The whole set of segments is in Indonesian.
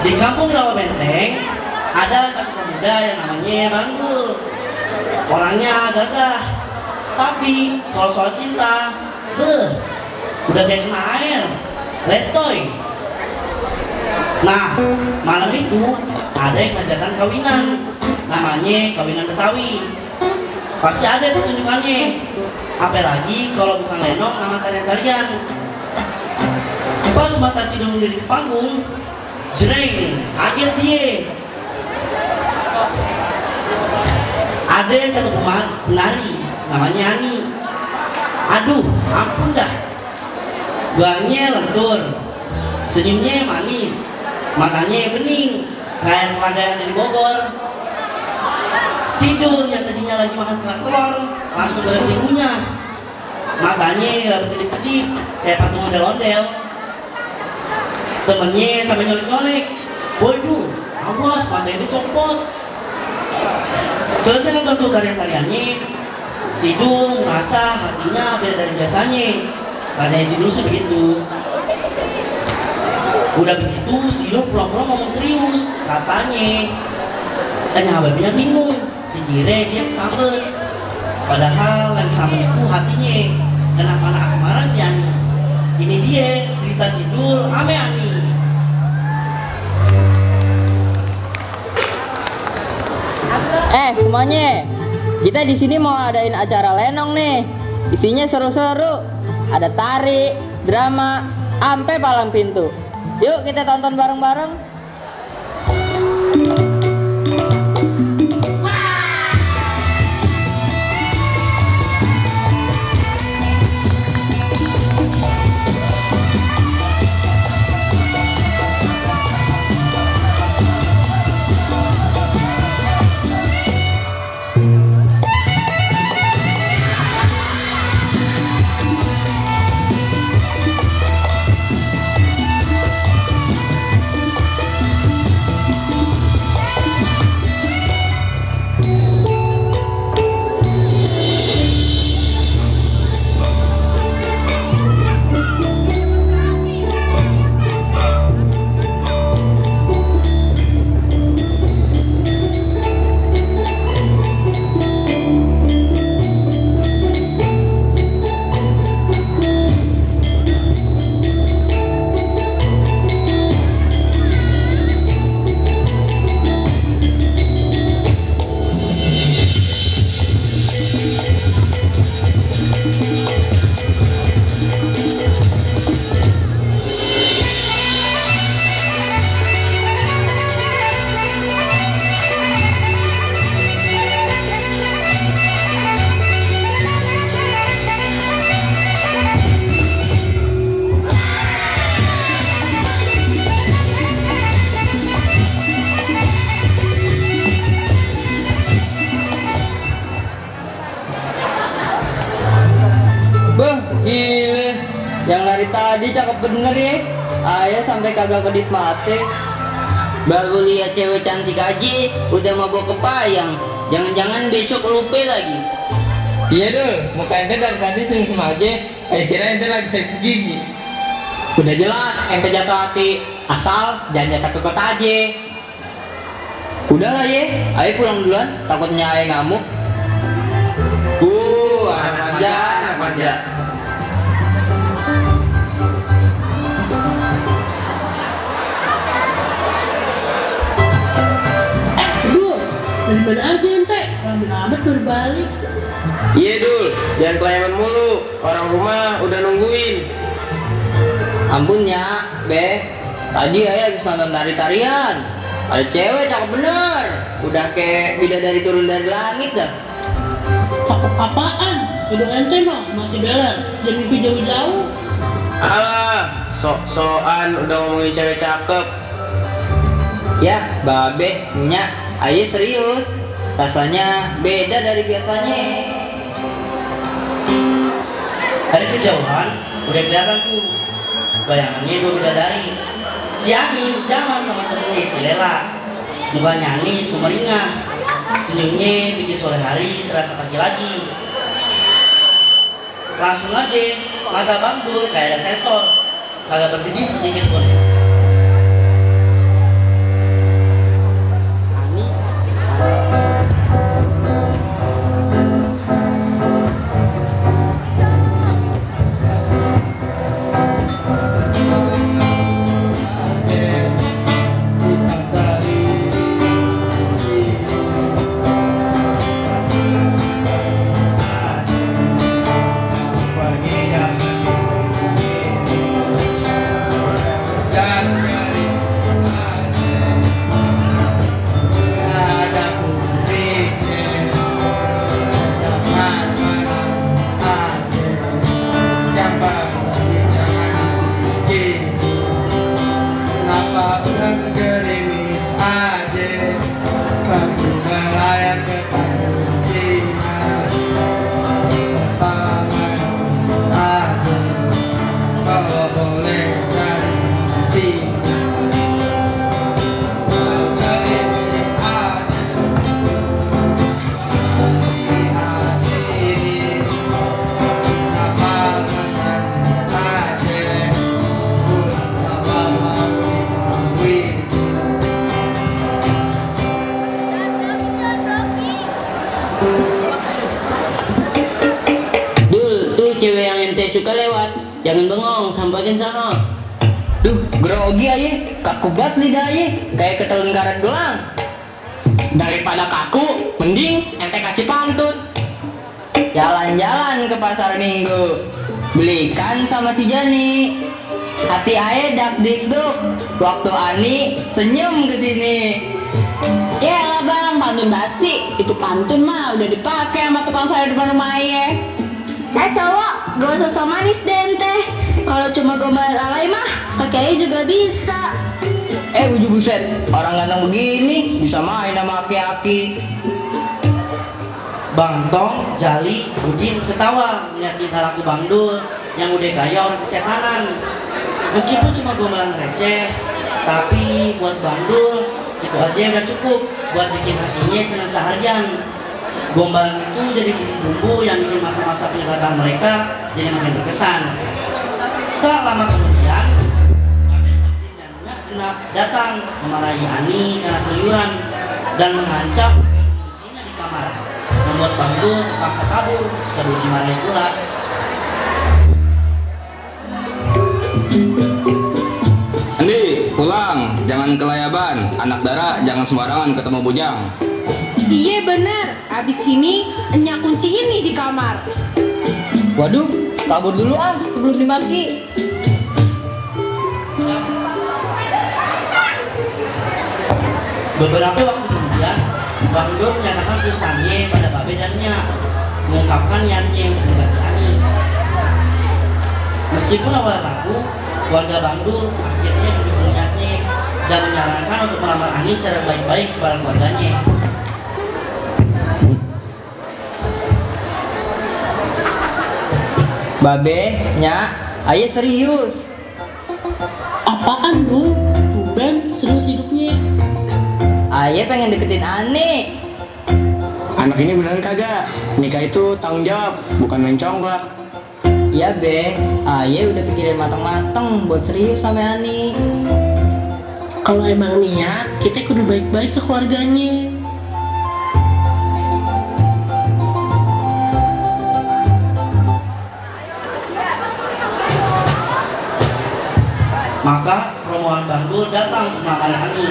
Di kampung Rawa Benteng ada satu pemuda yang namanya Banggul. Orangnya gagah, tapi kalau soal cinta, udah kayak kena air, letoy. Nah, malam itu ada yang ngajakan kawinan, namanya kawinan Betawi. Pasti ada pertunjukannya, apalagi kalau bukan lenong sama tarian-tarian. Pas mata si Dong dari panggung, jreng, kaget dia. Ada satu penari, namanya Ani. Aduh, ampun dah. Guangnya lentur, senyumnya manis, matanya bening, kayak pelaga yang dari Bogor. Sidul yang tadinya lagi makan kerak telur, langsung berhenti ngunyah. Matanya gak berkedip-kedip, kayak patung ondel-ondel. Temennya sampai nyolek-nyolek, boy du, awas mata itu copot. Selesai nonton tarian-tariannya, Sidul merasa hatinya beda dari biasanya. Karena Sidul sebegitu. Udah begitu, Sidul pura-pura ngomong serius, katanya. Habibnya bingung, dikira dia kesambet. Padahal yang kesambet itu hatinya. Kenapa anak asmara sih Ani? Ini dia cerita Sidul ame Ani. Semuanya, kita di sini mau adain acara lenong nih. Isinya seru-seru. Ada tari, drama, ampe palang pintu. Yuk kita tonton bareng-bareng. Gile, yang lari tadi cakep bener ya. Ayah sampai kagak kedip mati. Baru lihat cewek cantik aja udah mau bawa kepayang. Jangan-jangan besok lupa lagi. Iya dul, muka ente dari tadi senyum aja. Kira ente lagi sakit gigi. Udah jelas ente jatuh hati. Asal jangan jatuh ke kota aja. Udahlah ya, ayo pulang duluan. Takutnya ayah ngamuk. Anak manja. Dari mana aja ente? Lambat amat baru balik. Iya dul, jangan kelayaman mulu. Orang rumah udah nungguin. Ampunnya, Be. Tadi ayah habis nonton tari-tarian. Ada cewek cakep bener. Udah kayak bidadari turun dari langit dah. Cakep apaan? Hidup ente mah masih beler. Jangan mimpi jauh-jauh. Alah, sok-sokan udah ngomongin cewek cakep. Ya, Babe, Nya, ayah serius. Rasanya beda dari biasanya. Dari kejauhan udah kelihatan tuh bayangannya dua bidadari. Si Ani jalan sama temennya si Lela. Mukanya Ani sumringah, senyumnya bikin sore hari serasa pagi lagi. Langsung aja mata Banggul kayak ada sensor, kagak berkedip sedikit pun. sebutin sana. Duh, grogi aja, kaku banget lidah aja, kayak ketelun karet doang. Daripada kaku, mending ente kasih pantun. Jalan-jalan ke pasar minggu, belikan sama si Jani. Hati aye dak dik duk, waktu Ani senyum ke sini. Ya lah bang, pantun basi. Itu pantun mah udah dipakai sama tukang sayur depan rumah ayah. Cowok, gak usah so manis deh ente. Kalau cuma gombalan alay mah, kaki ayah juga bisa. Buju buset, orang ganteng begini bisa main sama aki-aki. Bang Tong, Jali, Udin ketawa melihat tingkah laku Bang Dul yang udah kaya orang kesetanan. Meskipun cuma gombalan receh, tapi buat Bang Dul itu aja udah cukup buat bikin hatinya senang seharian. Gombalan itu jadi bumbu yang bikin masa-masa penyekatan mereka jadi makin berkesan. Tak lama kemudian, Kak Sabdin dan Nyak Genap datang memarahi Ani karena keluyuran dan mengancam kuncinya di kamar, membuat Bang Dul terpaksa kabur sebelum dimarahi pula. Andi, pulang, jangan kelayaban. Anak dara jangan sembarangan ketemu bujang. Iya bener, abis ini Enyak kunciin nih di kamar. Waduh, kabur dulu sebelum dimaki. Beberapa waktu kemudian, Bang Dul menyatakan perusahaannya pada Babe dan Nyak, mengungkapkan niatnya untuk mengganti Ani. Meskipun awal ragu, keluarga Bang Dul akhirnya mendukung niatnya dan menyarankan untuk melamar Ani secara baik-baik kepada keluarganya. Babe, Nyak, ayah serius. Apaan lu? Tumben serius hidupnya. Ayah pengen deketin Ani. Anak ini beneran kagak? Nikah itu tanggung jawab, bukan main congklak. Iya be, ayah udah pikirin mateng-mateng buat serius sama Ani. Kalau emang niat, kita kudu baik-baik ke keluarganya. Maka rombongan Bang Dul datang melamar Ani.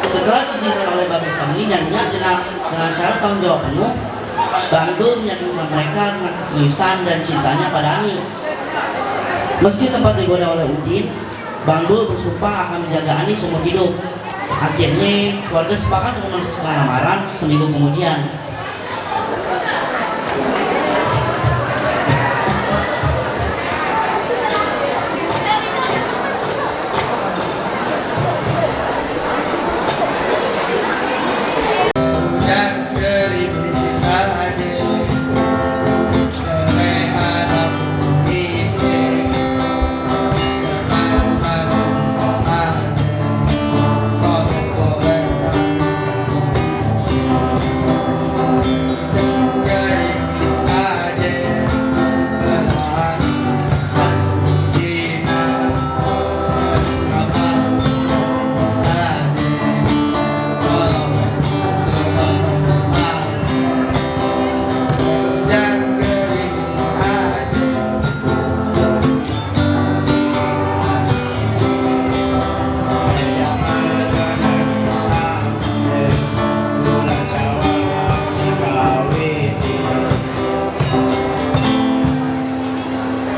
Setelah diizinkan oleh Babe Sami dan Nyak Genap dengan syarat tanggung jawab penuh, Bang Dul meyakinkan mereka dengan keseriusan dan cintanya pada Ani. Meski sempat digoda oleh Udin, Bang Dul bersumpah akan menjaga Ani seumur hidup. Akhirnya keluarga sepakat untuk meneruskan lamaran seminggu kemudian.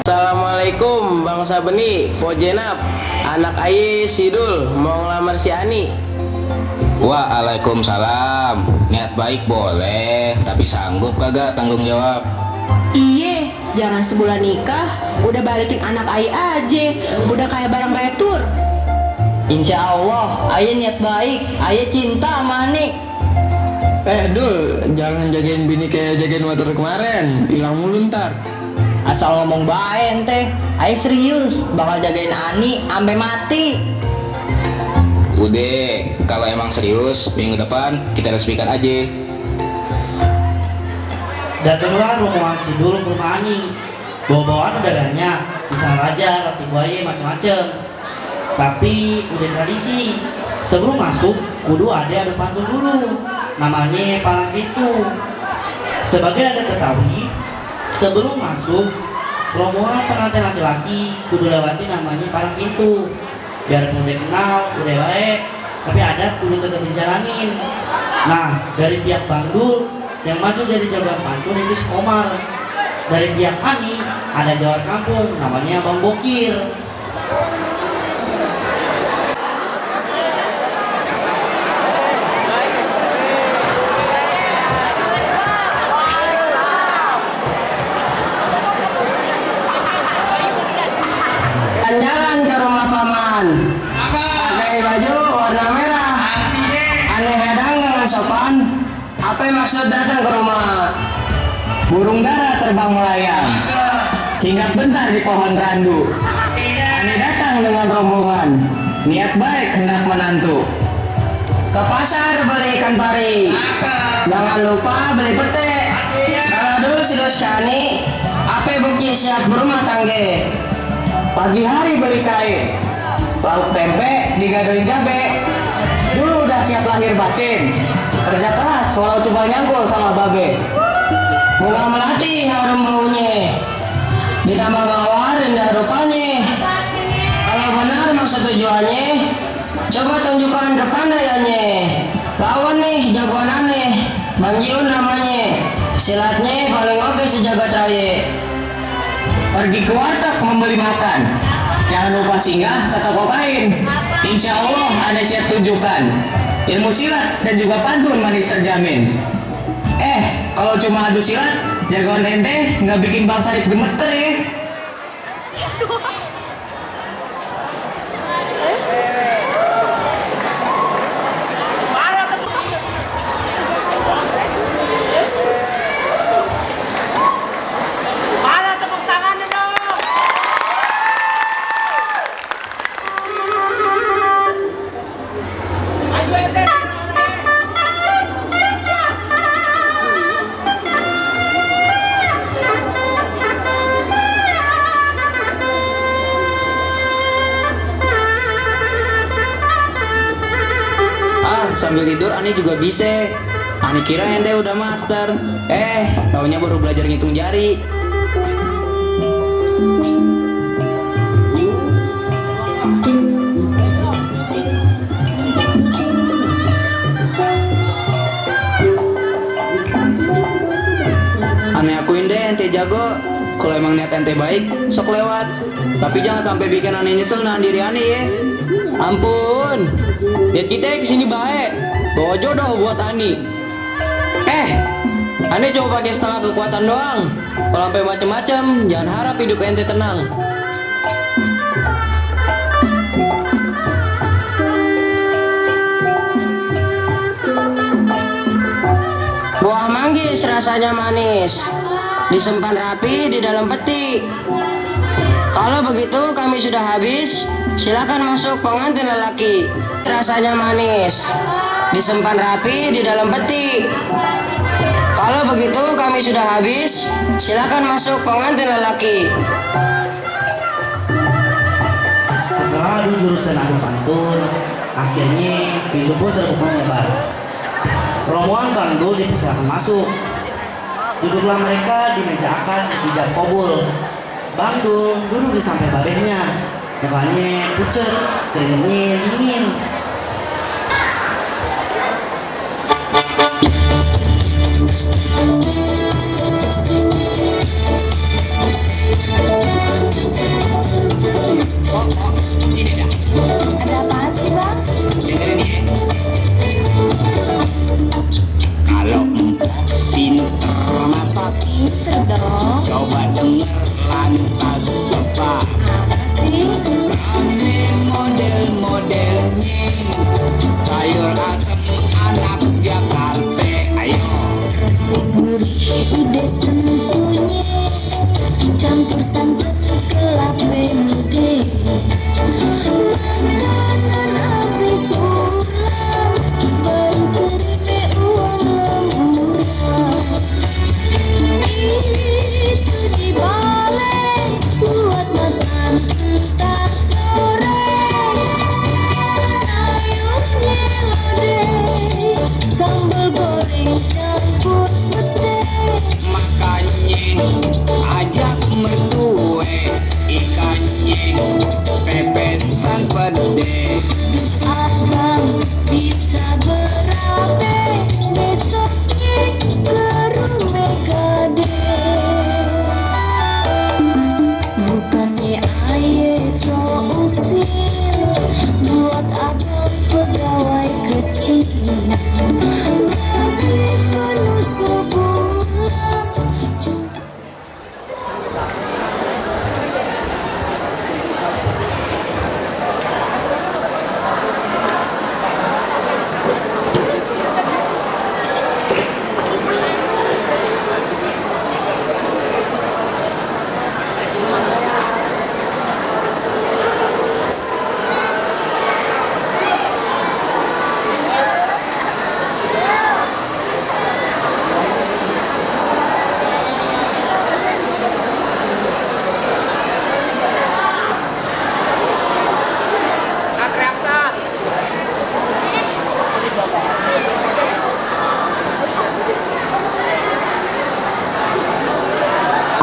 Assalamualaikum Bang Sabeni, Pojenap, anak aye Sidul mau ngelamar si Ani. Waalaikumsalam. Niat baik boleh, tapi sanggup kagak tanggung jawab? Iye, jangan sebulan nikah, udah balikin anak ayah aja, udah kayak barang retur. Insya Allah, ayah niat baik, ayah cinta sama Ani. Dul, jangan jagain bini kayak jagain motor kemarin, hilang mulu ntar. Asal ngomong baik ente, ayah serius, bakal jagain Ani sampai mati. Udah, kalau emang serius, minggu depan kita resmikan aja. Datanglah rombongan Sidul ke rumah Ani. Bawa-bawaan udah banyak, pisang raja, roti buaya, macam-macam. Tapi udah tradisi, sebelum masuk kudu ada pantun dulu, namanya palang pintu. Sebagai adat Betawi, sebelum masuk rombongan pengantin laki-laki kudu lewati namanya palang pintu. Biarpun udah kenal, udah baik, tapi adat kudu tetap dijalanin. Nah, dari pihak Bandul yang maju jadi jagoan pantun itu si Komar. Dari pihak Ani ada jawar kampung namanya Bang Bokir. Jalan ke rumah paman. Pakai baju warna merah. Aneh hedang dengan sopan. Apa maksud datang ke rumah? Burung dara terbang melayang. Hinggap bentar di pohon randu. Aneh datang dengan rombongan. Niat baik hendak menantu. Ke pasar beli ikan pari. Jangan lupa beli pete. Kalau dulu si dos kani, apa bukti siap berumah tangga. Pagi hari beli kain, lauk tempe digadoin cabe. Dulu udah siap lahir batin, kerja keras walau coba nyangkul sama babe. Bunga melati harum baunya, ditambah mawar indah rupanya. Kalau benar maksud tujuannya, coba tunjukkan kepandaiannya. Lawan nih jagoan aneh, Bang Jiun namanya. Silatnya paling oke sejagat raya. Pergi ke warteg membeli makan. Jangan lupa singgah ke toko kain. Insya Allah ada siap tunjukkan. Ilmu silat dan juga pantun manis terjamin. Kalau cuma adu silat, jagoan ente nggak bikin Bang Sarip gemeter ya. Sambil tidur Ani juga bisa. Ani kira ente udah master. Taunya baru belajar ngitung jari. Ani akuin deh ente jago. Kalau emang niat ente baik, sok lewat. Tapi jangan sampai bikin Ani nyesel nahan diri Ani ya. Ampun, lihat kita kesini baik, bawa jodoh buat Ani. Ani coba pakai setengah kekuatan doang. Kalau sampai macem-macem, jangan harap hidup ente tenang. Buah manggis rasanya manis, disimpan rapi di dalam peti. Kalau begitu kami sudah habis. Silakan masuk pengantin lelaki. Rasanya manis, disimpan rapi di dalam peti. Kalau begitu kami sudah habis. Silakan masuk pengantin lelaki. Setelah adu jurus dan adu pantun, akhirnya pintu pun terbuka lebar. Rombongan Bandul dipersilakan masuk. Duduklah mereka di meja akad hijab kobul. Bandul duduk di samping babehnya. Mukanya pucat, keringetnya dingin. Ada apaan sih bang? Kalau pinter masak, Pinter dong. coba denger lantas apa sih? sambil model-modelnya sayur asem anak Jakarta. Ayo Nasi gurih udah tentunya, campur santan kelapa muda. Makanan habis bulan, baru terima uang lemburan. Itu dibalik buat makan entar sore. Sayurnya lodeh, sambal goreng campur pete. makanya ajak mertua Abang bisa berabe besoknya ke rumah gade. Bukannya aye so usil buat abang pegawai kecil. Gaji penuh sebulan.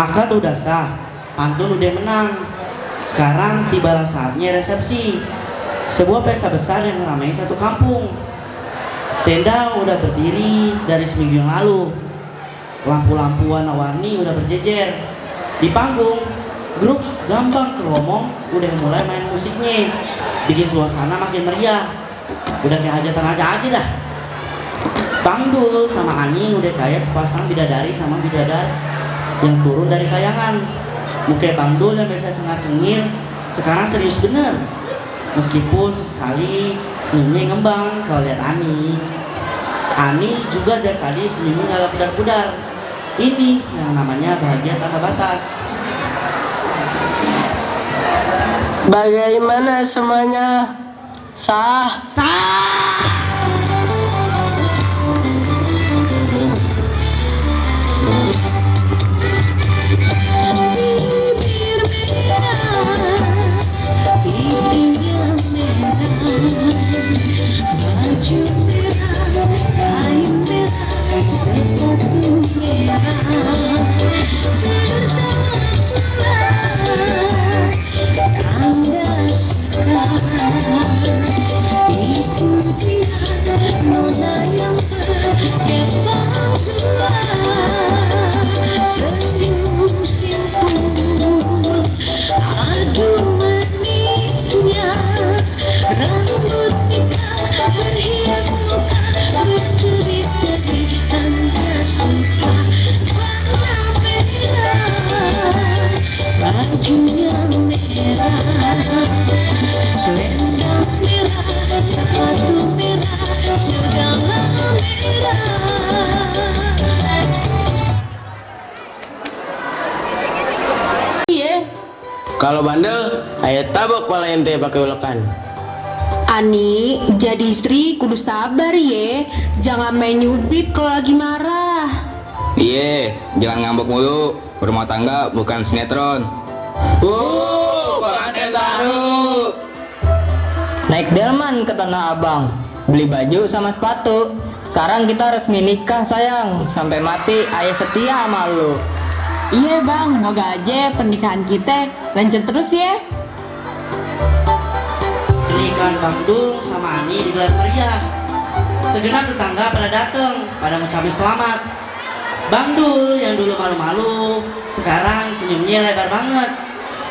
Akad udah sah, pantun udah menang. Sekarang tibalah saatnya resepsi. Sebuah pesta besar yang ramai satu kampung. Tenda udah berdiri dari seminggu yang lalu. Lampu-lampu warna-warni udah berjejer. Di panggung, grup Gampang Keromong udah mulai main musiknya. Bikin suasana makin meriah. Udah kayak hajatan aja dah. Bang Dul sama Ani udah kayak sepasang bidadari sama bidadar yang turun dari kayangan. Muka Bang Dul yang biasa cengar-cengir sekarang serius bener. Meskipun sesekali senyumnya ngembang kalau lihat Ani. Ani juga dari tadi senyumnya agak pudar-pudar. Ini yang namanya bahagia tanpa batas. Bagaimana semuanya? Sah. Bibir merah, pipinya merah, baju merah, kain merah, sepatu merah, bertahan tanda suka. Itu dia nona yang berkepang dua, senyum simpul, aduh manisnya, rambut nikah berhias muka, berseri-seri tanda suka. Warna merah, bajunya merah, selendang merah, sepatu merah, segala merah. Kalau bandel, ayo tabok pala ente pakai ulekan. Ani, jadi istri kudu sabar ye. Jangan main nyubit kalau lagi marah. Iya, jangan ngambek mulu. Rumah tangga bukan sinetron. Pengantin baru. Naik delman ke Tanah Abang, beli baju sama sepatu. Sekarang kita resmi nikah sayang. Sampai mati ayah setia sama lu. Iya bang, moga aja pernikahan kita lanjut terus ya. Pernikahan Bang Dul sama Ani digelar meriah. Segenap tetangga pada datang, pada ngucapin selamat. Bang Dul yang dulu malu-malu, sekarang senyumnya lebar banget.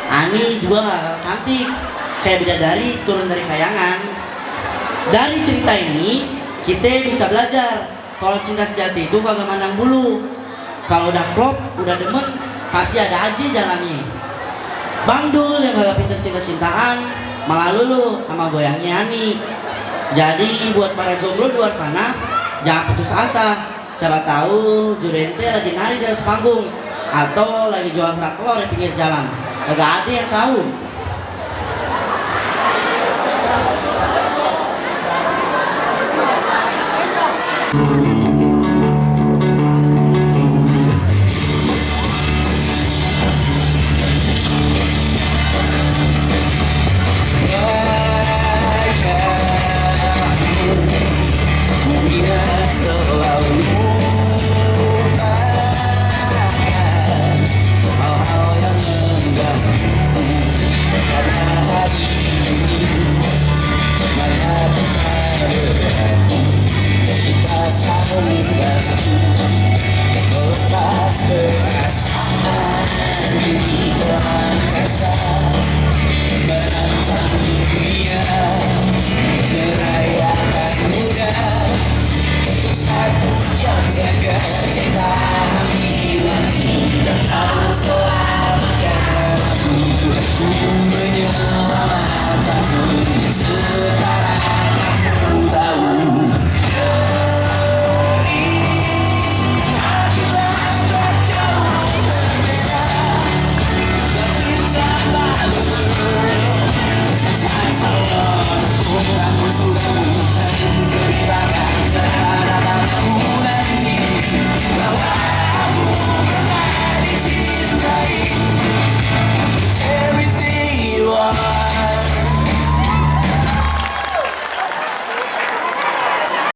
Ani juga gak kalah cantik, kayak bidadari turun dari kayangan. Dari cerita ini, kita bisa belajar kalau cinta sejati itu kagak mandang bulu. Kalau udah klop, udah demen, pasti ada aja jalannya. Bang Dul yang gak pinter cinta-cintaan, malah lulu sama goyangnya Ani. Jadi buat para jomblo di luar sana, jangan putus asa. Siapa tahu jodoh ente lagi nari di atas panggung atau lagi jual kerak telur di pinggir jalan. Gak ada yang tahu.